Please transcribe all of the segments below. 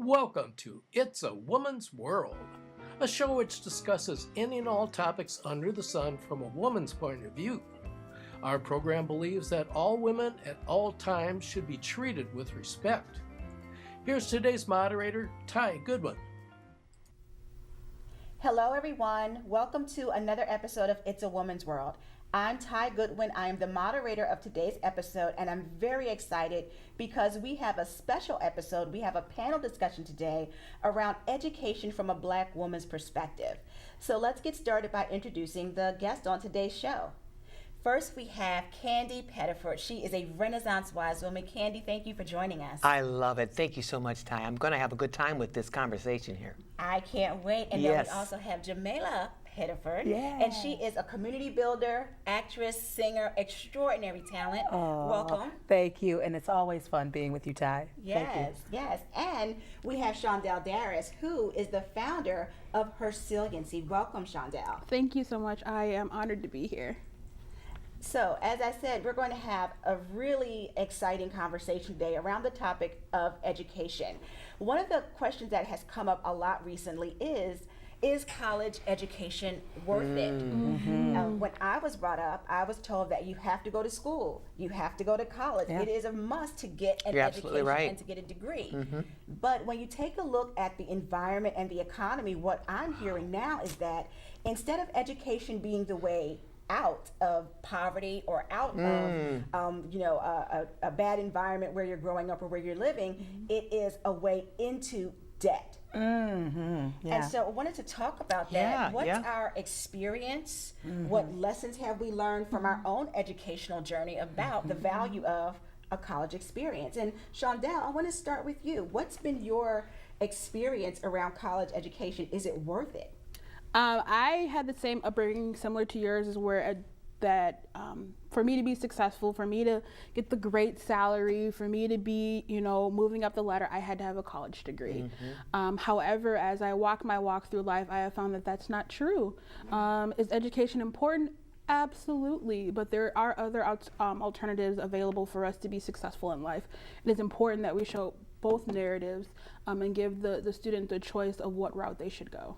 Welcome to It's a Woman's World, a show which discusses any and all topics under the sun from a woman's point of view. Our program believes that all women at all times should be treated with respect. Here's today's moderator, Tai Goodwin. Hello, everyone. Welcome to another episode of It's a Woman's World. I'm Tai Goodwin. I am the moderator of today's episode, and I'm very excited because we have a special episode. We have a panel discussion today around education from a Black woman's perspective. So let's get started by introducing the guest on today's show. First, we have Candy Pettiford. She is a Renaissance wise woman. Candy, thank you for joining us. I love it. Thank you so much, Ty. I'm going to have a good time with this conversation here. I can't wait. And Yes. then we also have Jamela Pettiford. Yeah. And she is a community builder, actress, singer, extraordinary talent. Aw, Welcome. Thank you, and it's always fun being with you, Ty. Thank you. Yes, yes. And we have Shaundelle Darris, who is the founder of Resiliency. Welcome, Shaundelle. Thank you so much. I am honored to be here. So, as I said, we're going to have a really exciting conversation today around the topic of education. One of the questions that has come up a lot recently is college education worth it? When I was brought up, I was told that you have to go to school, you have to go to college. Yeah. It is a must to get an You're absolutely education right. and to get a degree. But when you take a look at the environment and the economy, what I'm hearing now is that instead of education being the way out of poverty or out of a bad environment where you're growing up or where you're living, it is a way into debt. Yeah. And so I wanted to talk about that. Yeah, What's yeah. our experience? What lessons have we learned from our own educational journey about the value of a college experience? And Shaundelle, I want to start with you. What's been your experience around college education? Is it worth it? I had the same upbringing similar to yours, is where for me to be successful, for me to get the great salary, for me to be, moving up the ladder, I had to have a college degree. However, as I walk my walk through life, I have found that that's not true. Is education important? Absolutely, but there are other alternatives available for us to be successful in life. It is important that we show both narratives and give the student the choice of what route they should go.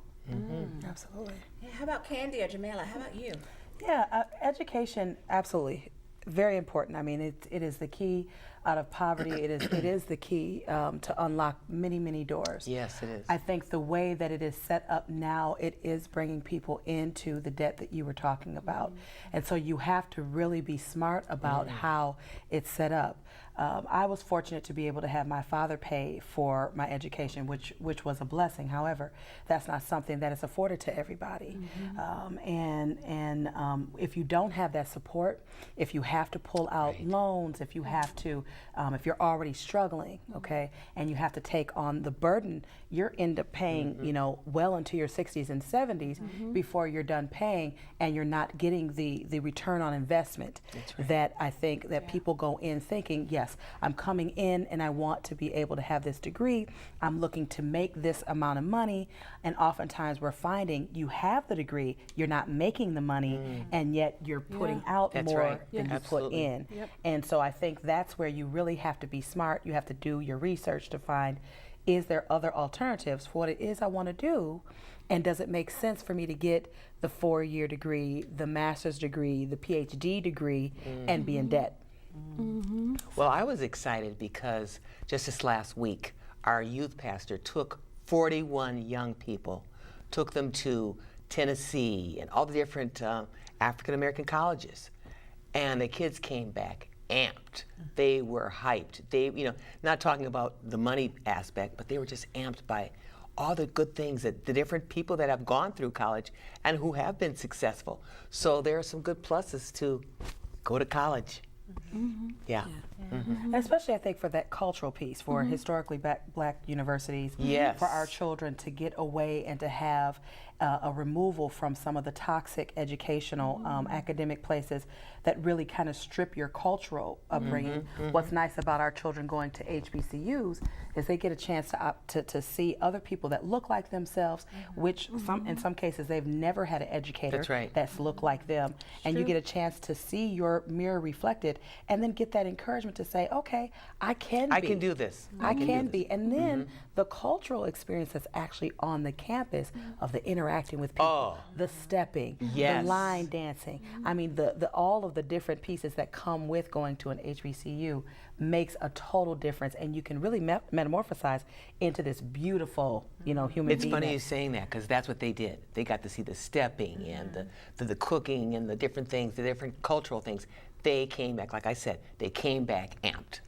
Absolutely. Yeah, how about Candy or Jamela? How about you? Yeah, education, absolutely. Very important. I mean, it is the key out of poverty. It is the key to unlock many, many doors. Yes, it is. I think the way that it is set up now, it is bringing people into the debt that you were talking about. And so you have to really be smart about how it's set up. I was fortunate to be able to have my father pay for my education, which was a blessing. However, that's not something that is afforded to everybody. If you don't have that support, if you have to pull out loans, if you have to, if you're already struggling, okay, and you have to take on the burden, you're end up paying, well into your 60s and 70s before you're done paying, and you're not getting the return on investment that I think that people go in thinking, yes, I'm coming in and I want to be able to have this degree. I'm looking to make this amount of money, and oftentimes we're finding you have the degree, you're not making the money, and yet you're putting out That's more right. than you put Absolutely. in. And so I think that's where you really have to be smart. You have to do your research to find, is there other alternatives for what it is I want to do? And does it make sense for me to get the 4-year degree, the master's degree, the PhD degree, and be in debt? Well, I was excited because just this last week, our youth pastor took 41 young people, took them to Tennessee and all the different African-American colleges. And the kids came back amped. They were hyped. They, not talking about the money aspect, but they were just amped by all the good things that the different people that have gone through college and who have been successful. So there are some good pluses to go to college. Yeah. Especially, I think, for that cultural piece, for historically black universities, Yes. for our children to get away and to have a removal from some of the toxic educational academic places that really kind of strip your cultural upbringing. What's nice about our children going to HBCUs is they get a chance to see other people that look like themselves, which in some cases they've never had an educator That's right. that's looked like them, and you get a chance to see your mirror reflected it, and then get that encouragement to say, okay, I can do this. I can be. And then the cultural experience that's actually on the campus of the interacting with people, the stepping, the line dancing. I mean, the all of the different pieces that come with going to an HBCU makes a total difference, and you can really metamorphosize into this beautiful, human being. It's funny you saying that, because that's what they did. They got to see the stepping and the cooking and the different things, the different cultural things. They came back, like I said, they came back amped.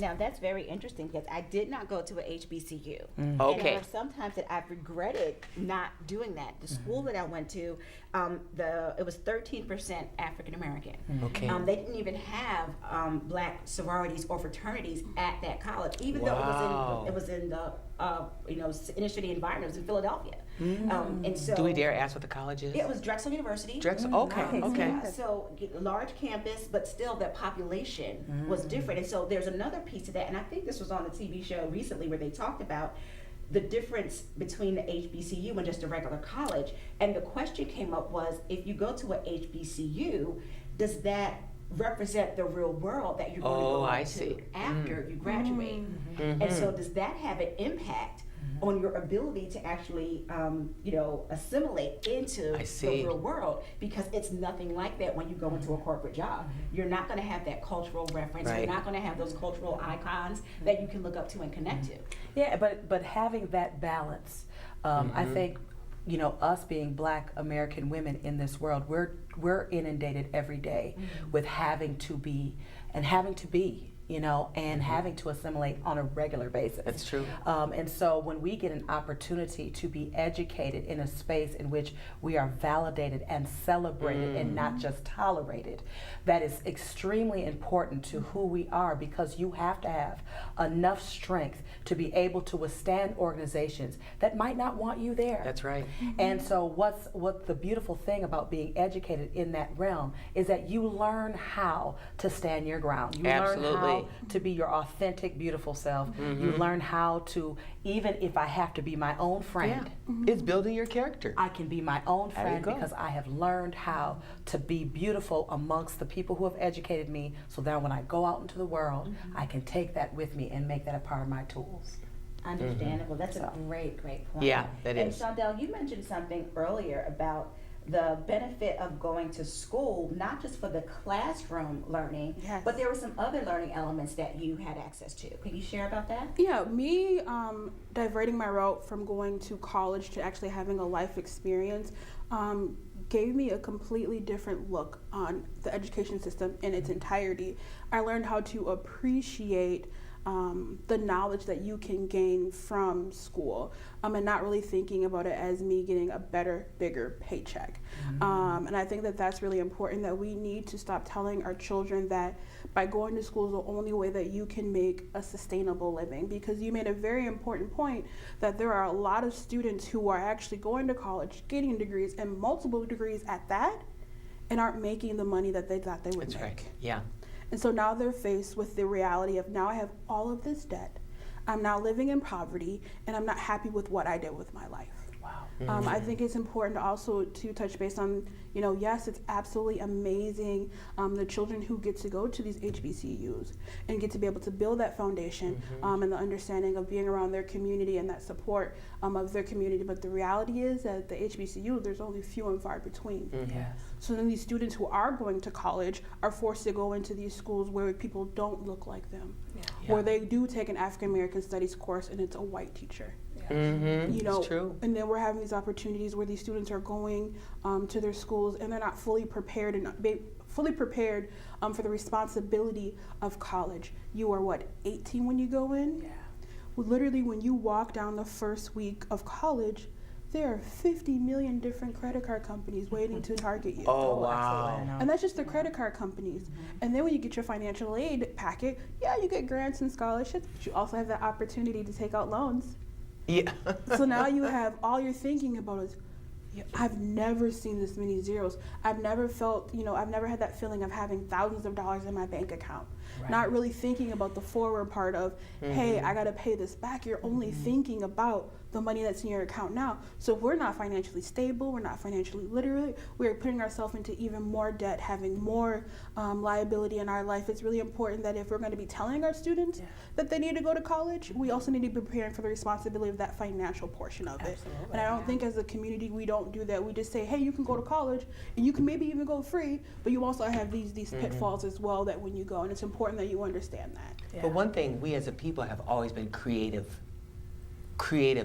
Now that's very interesting because I did not go to a HBCU. And Okay. there are some times that I've regretted not doing that. The school that I went to, it was 13% African American. Okay. They didn't even have black sororities or fraternities at that college, even though it was in the inner city environment. It was in Philadelphia. And so Do we dare ask what the college is? it was Drexel University. Drexel? Okay, okay. Yeah, so large campus, but still the population was different. And so there's another piece to that, and I think this was on a TV show recently where they talked about the difference between the HBCU and just a regular college. And the question came up was, if you go to a HBCU, does that represent the real world that you're going to go I into see. after you graduate? And so does that have an impact on your ability to actually, assimilate into the real world? Because it's nothing like that when you go into a corporate job. You're not going to have that cultural reference. Right. You're not going to have those cultural icons that you can look up to and connect to. Yeah, but having that balance, I think, us being Black American women in this world, we're inundated every day with having to be, and having to assimilate on a regular basis. That's true. And so when we get an opportunity to be educated in a space in which we are validated and celebrated and not just tolerated, that is extremely important to who we are, because you have to have enough strength to be able to withstand organizations that might not want you there. That's right. And so what's the beautiful thing about being educated in that realm is that you learn how to stand your ground. You learn how to be your authentic, beautiful self. You learn how to, even if I have to be my own friend, It's building your character. I can be my own There you friend go. because I have learned how to be beautiful amongst the people who have educated me, so that when I go out into the world, I can take that with me and make that a part of my tools. Understandable. That's a great point. Yeah, that and is. Shaundelle, you mentioned something earlier about the benefit of going to school, not just for the classroom learning, Yes. but there were some other learning elements that you had access to. Can you share about that? Yeah, me diverting my route from going to college to actually having a life experience gave me a completely different look on the education system in its entirety. I learned how to appreciate the knowledge that you can gain from school, and not really thinking about it as me getting a better, bigger paycheck. And I think that that's really important, that we need to stop telling our children that by going to school is the only way that you can make a sustainable living, because you made a very important point that there are a lot of students who are actually going to college, getting degrees, and multiple degrees at that, and aren't making the money that they thought they would That's make. right. Yeah. And so now they're faced with the reality of, now I have all of this debt, I'm now living in poverty, and I'm not happy with what I did with my life. Wow. I think it's important to also to touch base on, yes, it's absolutely amazing, the children who get to go to these HBCUs and get to be able to build that foundation and the understanding of being around their community and that support of their community. But the reality is that the HBCU, there's only few and far between. Yes. So then these students who are going to college are forced to go into these schools where people don't look like them, where they do take an African American studies course and it's a white teacher. It's true. And then we're having these opportunities where these students are going to their schools and they're not fully prepared for the responsibility of college. You are 18 when you go in? Yeah. Well, literally, when you walk down the first week of college, there are 50 million different credit card companies waiting to target you. Oh, wow. Absolutely. And that's just the credit card companies. And then when you get your financial aid packet, you get grants and scholarships, but you also have that opportunity to take out loans. Yeah. So now you have, all you're thinking about is, I've never seen this many zeros. I've never felt, I've never had that feeling of having thousands of dollars in my bank account. not really thinking about the forward part of, hey, I gotta pay this back. You're only thinking about the money that's in your account now. So if we're not financially stable, we're not financially literate, we're putting ourselves into even more debt, having more liability in our life. It's really important that if we're going to be telling our students that they need to go to college, we also need to be preparing for the responsibility of that financial portion of it. And I don't think as a community we don't do that. We just say, hey, you can go to college and you can maybe even go free, but you also have these pitfalls as well that when you go, and it's important that you understand that. But one thing, we as a people have always been creative,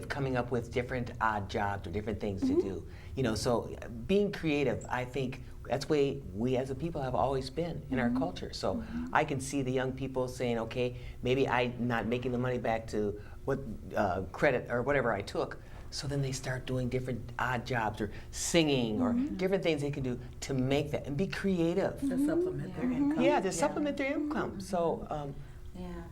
coming up with different odd jobs or different things to do. You know, so being creative, I think that's the way we as a people have always been in our culture. So I can see the young people saying, okay, maybe I'm not making the money back to what credit or whatever I took. So then they start doing different odd jobs or singing or different things they can do to make that and be creative. To supplement their income. Yeah, to supplement their income. So.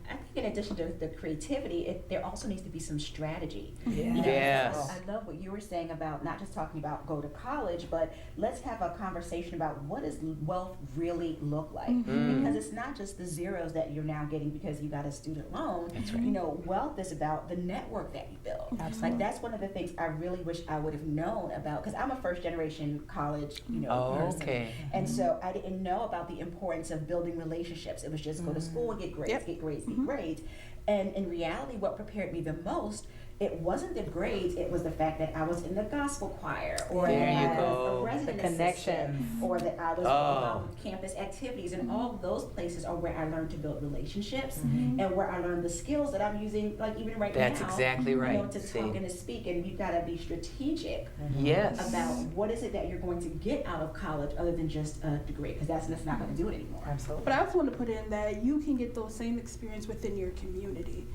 I think in addition to the creativity, there also needs to be some strategy. Yes. I love what you were saying about not just talking about go to college, but let's have a conversation about what does wealth really look like? Because it's not just the zeros that you're now getting because you got a student loan. That's right. You know, wealth is about the network that you build. Absolutely. Like that's one of the things I really wish I would have known about, because I'm a first generation college, person. Okay. And so I didn't know about the importance of building relationships. It was just go to school and get grades, get grades, get grades. And in reality, what prepared me the most, it wasn't the grades, it was the fact that I was in the gospel choir, or There that you I was go. a resident The connections. assistant, or that I was on campus activities, and all of those places are where I learned to build relationships and where I learned the skills that I'm using, like even right now. That's exactly right. You know, to talk and to speak, and you've got to be strategic Yes. about what is it that you're going to get out of college other than just a degree, because that's not going to do it anymore. Absolutely. But I also want to put in that you can get those same experience within your community.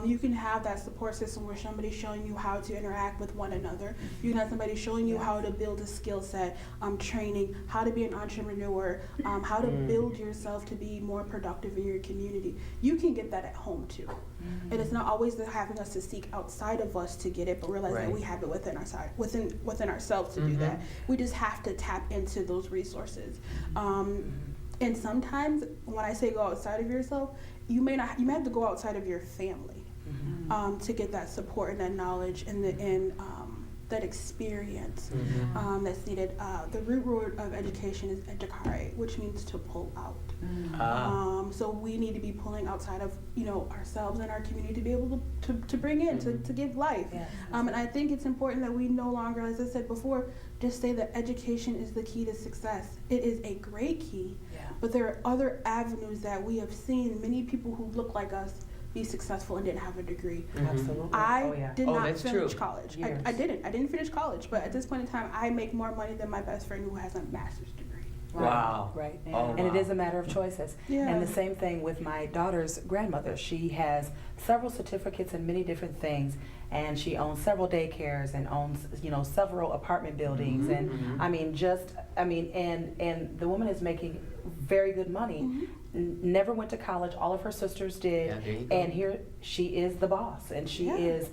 You can have that support system where somebody's showing you how to interact with one another. You can have somebody showing you how to build a skill set, training, how to be an entrepreneur, how to build yourself to be more productive in your community. You can get that at home too. And it's not always having us to seek outside of us to get it, but realize that we have it within ourselves to do that. We just have to tap into those resources. And sometimes when I say go outside of yourself, you may have to go outside of your family to get that support and that knowledge and that experience that's needed. The root word of education is educare, which means to pull out. So we need to be pulling outside of ourselves and our community to be able to bring in, to give life. And I think it's important that we no longer, as I said before, just say that education is the key to success. It is a great key, but there are other avenues that we have seen many people who look like us be successful and didn't have a degree. Absolutely. I did not that's finish true. college. Years. I didn't finish college, but at this point in time, I make more money than my best friend who has a master's degree. Wow. Right. Oh, And it is a matter of choices. Yeah. And the same thing with my daughter's grandmother. She has several certificates in many different things, and she owns several daycares and owns, several apartment buildings. And and the woman is making very good money. Never went to college. All of her sisters did. Yeah, there you go. And here she is the boss, and she is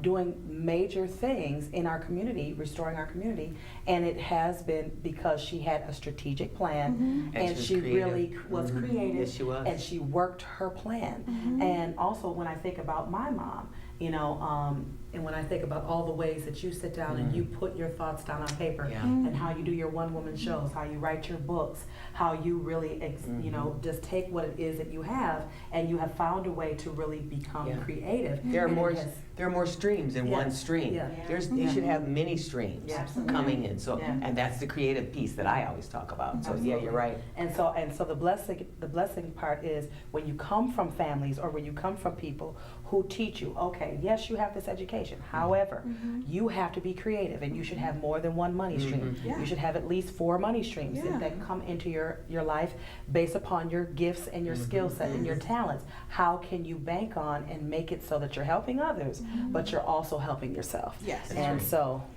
doing major things in our community, restoring our community. And it has been because she had a strategic plan, and she really was creative. Yes, she was. And she worked her plan. And also when I think about my mom, and when I think about all the ways that you sit down and you put your thoughts down on paper, and how you do your one-woman shows, how you write your books, how you really, just take what it is that you have, and you have found a way to really become creative. There are And more. it has- There are more streams in one stream. Yeah. You should have many streams coming in. So, Yeah. and that's the creative piece that I always talk about. So, yeah, you're right. And so the blessing part is when you come from families or when you come from people who teach you, okay, yes, you have this education. However, you have to be creative, and you should have more than one money stream. You should have at least 4 money streams that come into your life based upon your gifts and your skill set and your talents. How can you bank on and make it so that you're helping others, but you're also helping yourself? Yes.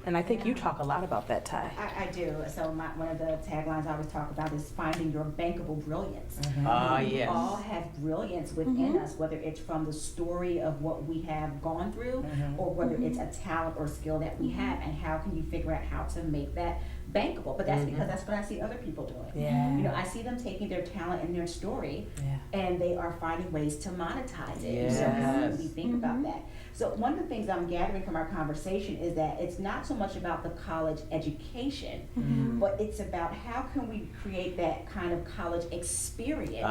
And I think you talk a lot about that, Ty. I do. So one of the taglines I always talk about is finding your bankable brilliance. Yes. We all have brilliance within us, whether it's from the story of what we have gone through, or whether it's a talent or skill that we have, and how can you figure out how to make that bankable, but that's because that's what I see other people doing. Yeah. You know, I see them taking their talent and their story, and they are finding ways to monetize it. Yes. So how do we think about that? So one of the things I'm gathering from our conversation is that it's not so much about the college education, but it's about how can we create that kind of college experience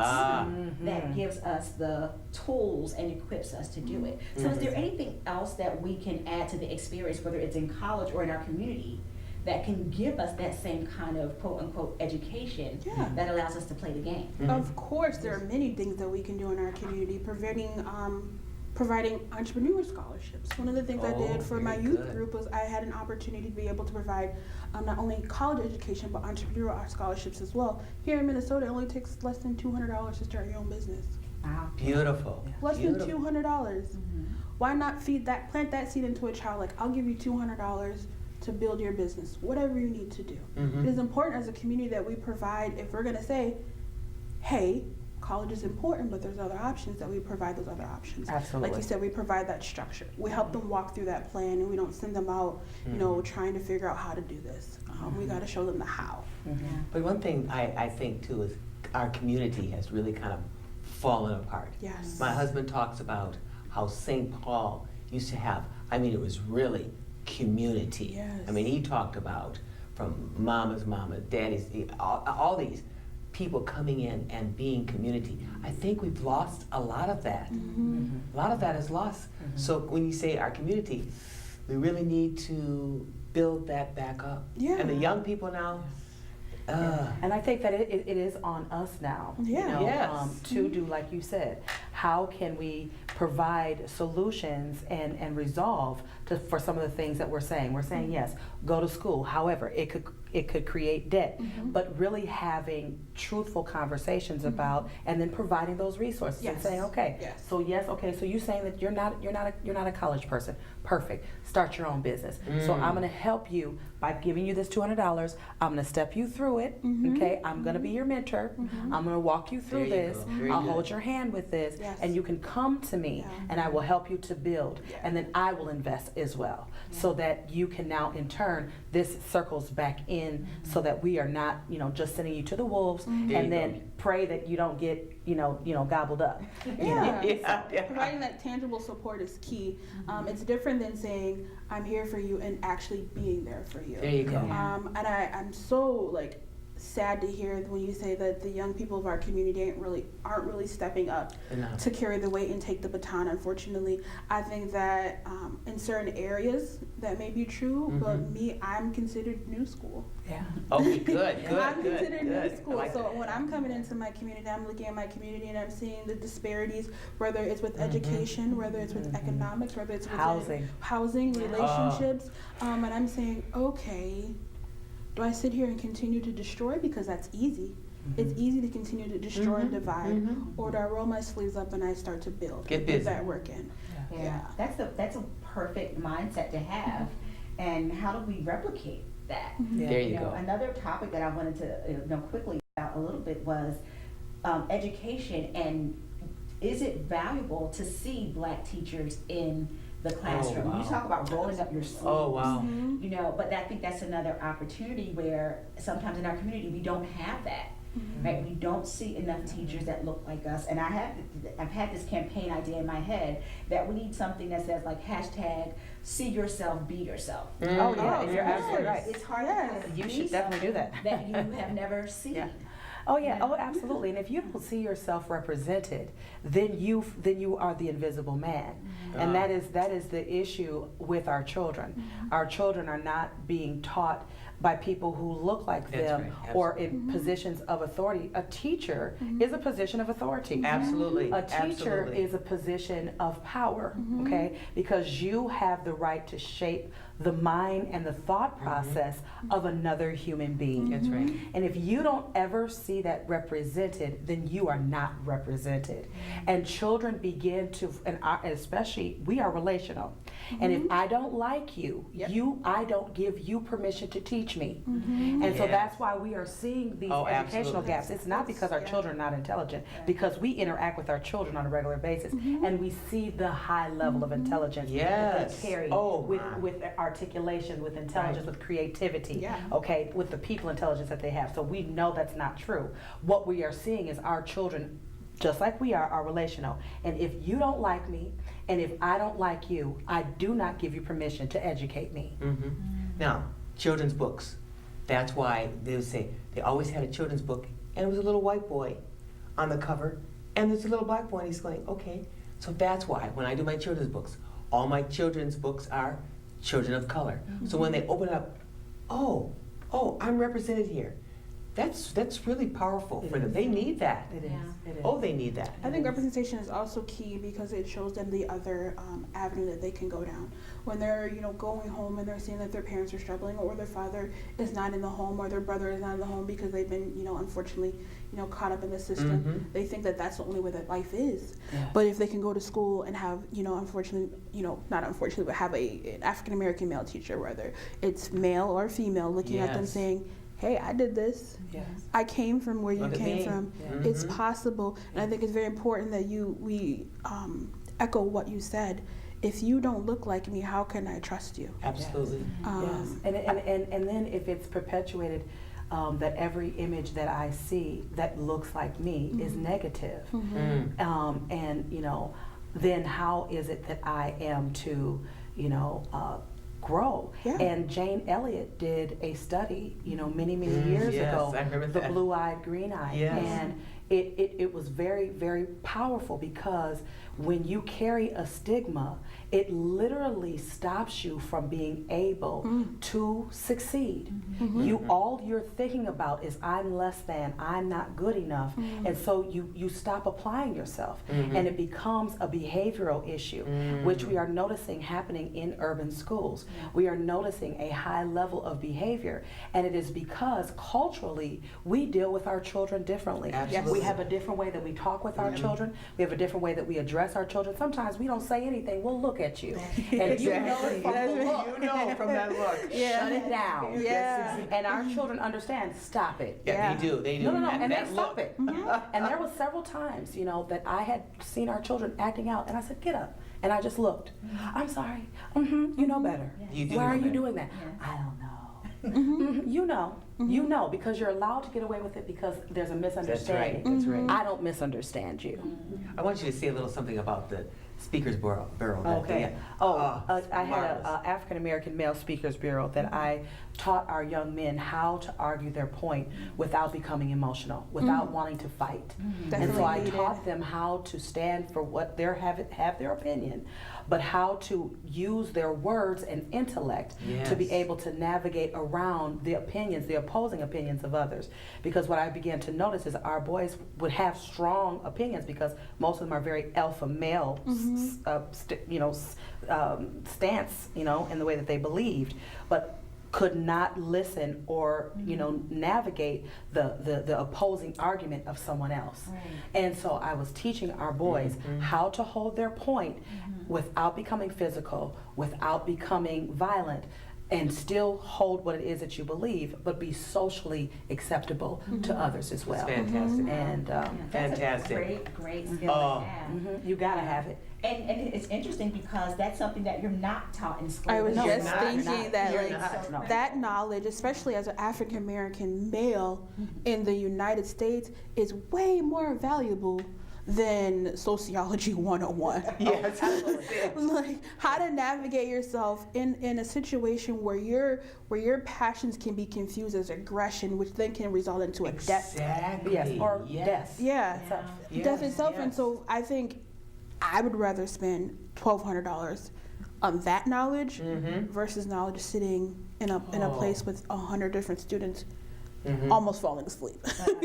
that gives us the tools and equips us to do it. So is there anything else that we can add to the experience, whether it's in college or in our community, that can give us that same kind of quote unquote education that allows us to play the game? Of course, there are many things that we can do in our community, providing entrepreneur scholarships. One of the things I did for my youth group was I had an opportunity to be able to provide not only college education, but entrepreneurial scholarships as well. Here in Minnesota, it only takes less than $200 to start your own business. Wow. Beautiful. Less than $200. Why not plant that seed into a child? Like, I'll give you $200 to build your business, whatever you need to do. It is important as a community that we provide, if we're gonna say, hey, college is important, but there's other options, that we provide those other options. Absolutely. Like you said, we provide that structure. We help them walk through that plan, and we don't send them out, you know, trying to figure out how to do this. We gotta show them the how. But one thing I think too is our community has really kind of fallen apart. Yes. My husband talks about how St. Paul used to have, I mean, it was really community. Yes. I mean, he talked about from mama's mama, daddy's, all these people coming in and being community. I think we've lost a lot of that. A lot of that is lost. So when you say our community, we really need to build that back up. And the young people now, and I think that it is on us now, you know, to do like you said. How can we provide solutions and resolve for some of the things that we're saying? We're saying yes, go to school. However, it could create debt, but really having truthful conversations about, and then providing those resources and saying, okay, so so you're saying that you're not a college person. Perfect. Start your own business. So I'm going to help you by giving you this $200. I'm going to step you through it. Okay, I'm going to be your mentor. I'm going to walk you through this. I'll hold your hand with this, and you can come to me, and I will help you to build, and then I will invest as well, so that you can now in turn this circles back in, so that we are not, you know, just sending you to the wolves and then pray that you don't get, you know, gobbled up. Providing that tangible support is key. It's different than saying I'm here for you and actually being there for you. There you go. And I'm so sad to hear when you say that the young people of our community aren't really stepping up to carry the weight and take the baton. Unfortunately, I think that in certain areas that may be true, but I'm considered new school. Okay, good. I'm considered new school. Like so when I'm coming into my community, I'm looking at my community and I'm seeing the disparities, whether it's with education, whether it's with economics, whether it's with housing, relationships, and I'm saying, okay, do I sit here and continue to destroy because that's easy? It's easy to continue to destroy and divide, or do I roll my sleeves up and I start to build? Get busy. Put that work in. That's a perfect mindset to have. And how do we replicate that? There you go. Another topic that I wanted to know quickly about a little bit was education, and is it valuable to see Black teachers in the classroom? You talk about rolling up your sleeves. You know, but I think that's another opportunity where sometimes in our community we don't have that. Right? We don't see enough teachers that look like us. And I've had this campaign idea in my head that we need something that says hashtag see yourself, be yourself. Oh yeah, you're absolutely right. It's hard to You should definitely do that. that you have never seen. Oh yeah, oh absolutely. And if you don't see yourself represented, then you are the invisible man. And that is the issue with our children. Our children are not being taught by people who look like them or in positions of authority. A teacher is a position of authority. Absolutely. A teacher is a position of power, okay? Because you have the right to shape the mind and the thought process of another human being. That's right. And if you don't ever see that represented, then you are not represented. And children begin to, and especially, we are relational. And if I don't like you, I don't give you permission to teach teach me. And so that's why we are seeing these educational gaps. It's not because our children are not intelligent, because we interact with our children on a regular basis, and we see the high level of intelligence that they carry with articulation, with intelligence, with creativity, okay, with the people intelligence that they have. So we know that's not true. What we are seeing is our children, just like we are relational. And if you don't like me, and if I don't like you, I do not give you permission to educate me. Now, children's books. That's why they would say they always had a children's book, and it was a little white boy on the cover, and there's a little black boy, and he's going, okay. So that's why when I do my children's books, all my children's books are children of color. So when they open up, oh, I'm represented here. That's really powerful for them. They need that. It is. It is. Oh, they need that. I think representation is also key because it shows them the other avenue that they can go down. When they're, going home and they're seeing that their parents are struggling, or their father is not in the home, or their brother is not in the home because they've been, unfortunately, caught up in the system. They think that that's the only way that life is. But if they can go to school and have, unfortunately, not unfortunately, but have an African American male teacher, whether it's male or female, looking at them saying, hey, I did this. I came from where you came from. It's possible. And I think it's very important that we echo what you said. If you don't look like me, how can I trust you? Absolutely. Yes. And then if it's perpetuated that every image that I see that looks like me is negative, then how is it that I am to, grow? And Jane Elliott did a study, many years ago, I remember the that. blue-eyed, green-eyed, and it was very, very powerful because when you carry a stigma, it literally stops you from being able to succeed. All you're thinking about is I'm less than, I'm not good enough, and so you stop applying yourself, and it becomes a behavioral issue, which we are noticing happening in urban schools. We are noticing a high level of behavior, and it is because culturally we deal with our children differently. Absolutely. We have a different way that we talk with our children. We have a different way that we address our children. Sometimes we don't say anything. We'll look at you, and you know it from the look. You know from that look. Shut it down. And our children understand. Stop it. They do. No, and they that stop look. it. And there was several times, that I had seen our children acting out, and I said, "Get up," and I just looked. I'm sorry. You know better. You do Why know are you better. doing that? I don't know. You know. You know, because you're allowed to get away with it because there's a misunderstanding. That's right. I don't misunderstand you. I want you to say a little something about the Speakers Bureau. Okay. I had an African American male speakers bureau that I taught our young men how to argue their point without becoming emotional, without wanting to fight. And so I taught them how to stand for what they have their opinion, but how to use their words and intellect to be able to navigate around the opinions, the opposing opinions of others. Because what I began to notice is our boys would have strong opinions because most of them are very alpha male stance, in the way that they believed, but could not listen or navigate the opposing argument of someone else. And so I was teaching our boys how to hold their point without becoming physical, without becoming violent, and still hold what it is that you believe, but be socially acceptable to others as well. That's fantastic. And Fantastic. Great skill to have. you gotta have it. And it's interesting because that's something that you're not taught in school. I was No, just you're not. thinking that You're like not. that knowledge, especially as an African American male in the United States, is way more valuable than sociology 101. Yes. Like how to navigate yourself in a situation where your passions can be confused as aggression, which then can result into a death. Exactly. Yes, or death. Yeah, Yes, death itself. And yes. so I think I would rather spend $1,200 on that knowledge versus knowledge sitting in a place with 100 different students almost falling asleep.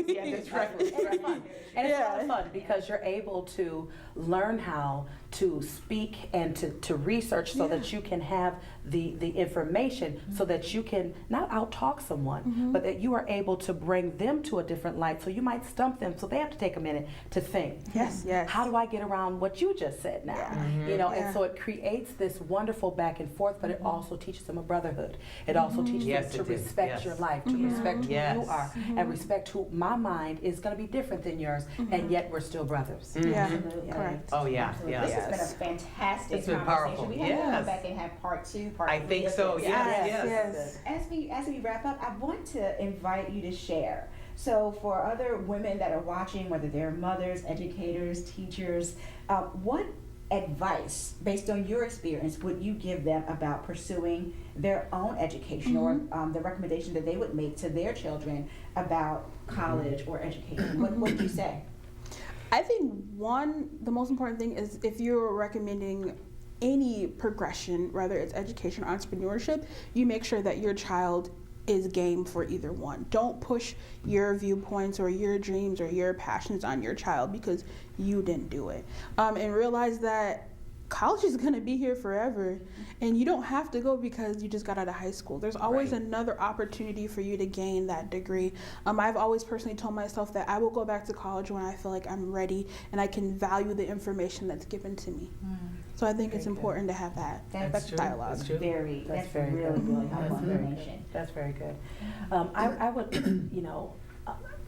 Yeah, that's right. And it's fun. And it's a lot of fun because you're able to learn how to speak and to research so that you can have the information so that you can not out-talk someone, but that you are able to bring them to a different light. So you might stump them, so they have to take a minute to think. Yes, yes. How do I get around what you just said now? You know, and so it creates this wonderful back and forth, but it also teaches them a brotherhood. It also teaches them to respect your life, to respect who you are, and respect who my mind is going to be different than yours, and yet we're still brothers. Yeah, Absolutely. correct. Oh yeah, Absolutely. yeah. This has been a fantastic It's been conversation. powerful. We have to come Yes. back and have part 2, part I 3 think of so. this. Yes. As we wrap up, I want to invite you to share. So for other women that are watching, whether they're mothers, educators, teachers, what advice, based on your experience, would you give them about pursuing their own education, or the recommendation that they would make to their children about college or education? What would you say? I think the most important thing is, if you're recommending any progression, whether it's education or entrepreneurship, you make sure that your child is game for either one. Don't push your viewpoints or your dreams or your passions on your child because you didn't do it. And realize that college is going to be here forever, and you don't have to go because you just got out of high school. There's always another opportunity for you to gain that degree. I've always personally told myself that I will go back to college when I feel like I'm ready and I can value the information that's given to me. So I think it's important to have that dialogue. That's really helpful information. That's very good. I would,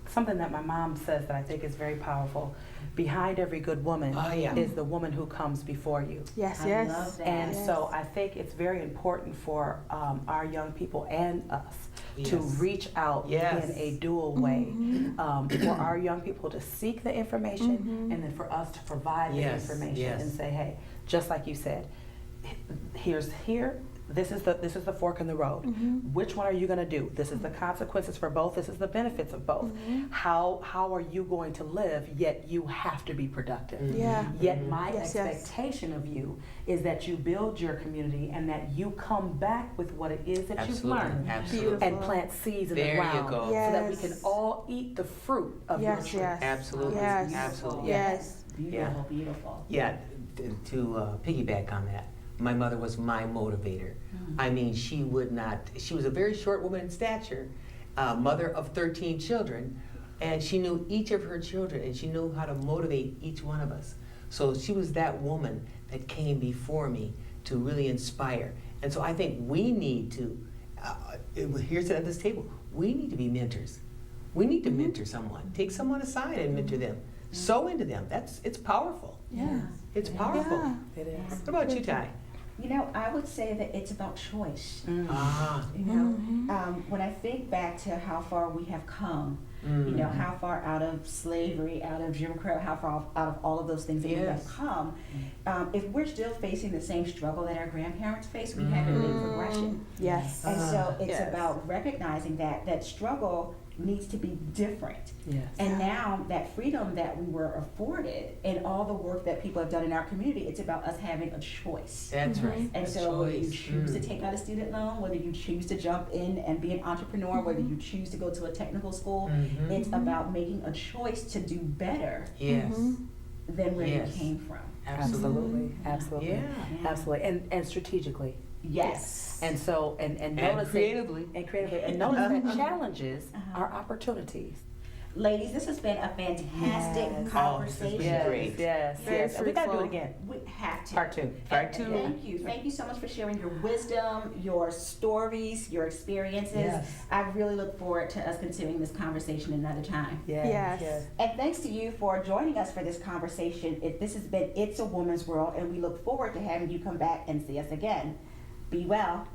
something that my mom says that I think is very powerful. Behind every good woman is the woman who comes before you. Yes, I yes. love that. And so I think it's very important for our young people and us to reach out in a dual way, for our young people to seek the information, and then for us to provide the information and say, hey, just like you said, this is the fork in the road. Which one are you going to do? This is the consequences for both. This is the benefits of both. How are you going to live, yet you have to be productive? Yet my expectation of you is that you build your community and that you come back with what it is that you've learned and plant seeds in the ground so that we can all eat the fruit of your tree. Absolutely. Absolutely. Yes. Beautiful, beautiful. Yeah, to piggyback on that, my mother was my motivator. I mean, she was a very short woman in stature, mother of 13 children, and she knew each of her children, and she knew how to motivate each one of us. So she was that woman that came before me to really inspire. And so I think we need to, here's at this table, we need to be mentors. We need to mentor someone. Take someone aside and mentor them. Sow into them. It's powerful. Yeah. It's powerful. Yeah. It is. What about you, Tai? I would say that it's about choice. Mm-hmm. When I think back to how far we have come, how far out of slavery, out of Jim Crow, how far out of all of those things that we have come, if we're still facing the same struggle that our grandparents faced, we haven't made progression. Yes. And so it's about recognizing that struggle needs to be different. Yes. And now that freedom that we were afforded and all the work that people have done in our community, it's about us having a choice. That's right. And so whether you choose to take out a student loan, whether you choose to jump in and be an entrepreneur, whether you choose to go to a technical school, it's about making a choice to do better than where you came from. Absolutely. Yeah. Absolutely. And strategically. Yes. And so, and notice creatively. And notice that challenges are opportunities. Ladies, this has been a fantastic conversation. Yes. Yes. We gotta do it again. We have to. Part two. Thank you. Thank you so much for sharing your wisdom, your stories, your experiences. Yes. I really look forward to us continuing this conversation another time. Yes. And thanks to you for joining us for this conversation. This has been It's a Woman's World, and we look forward to having you come back and see us again. Be well.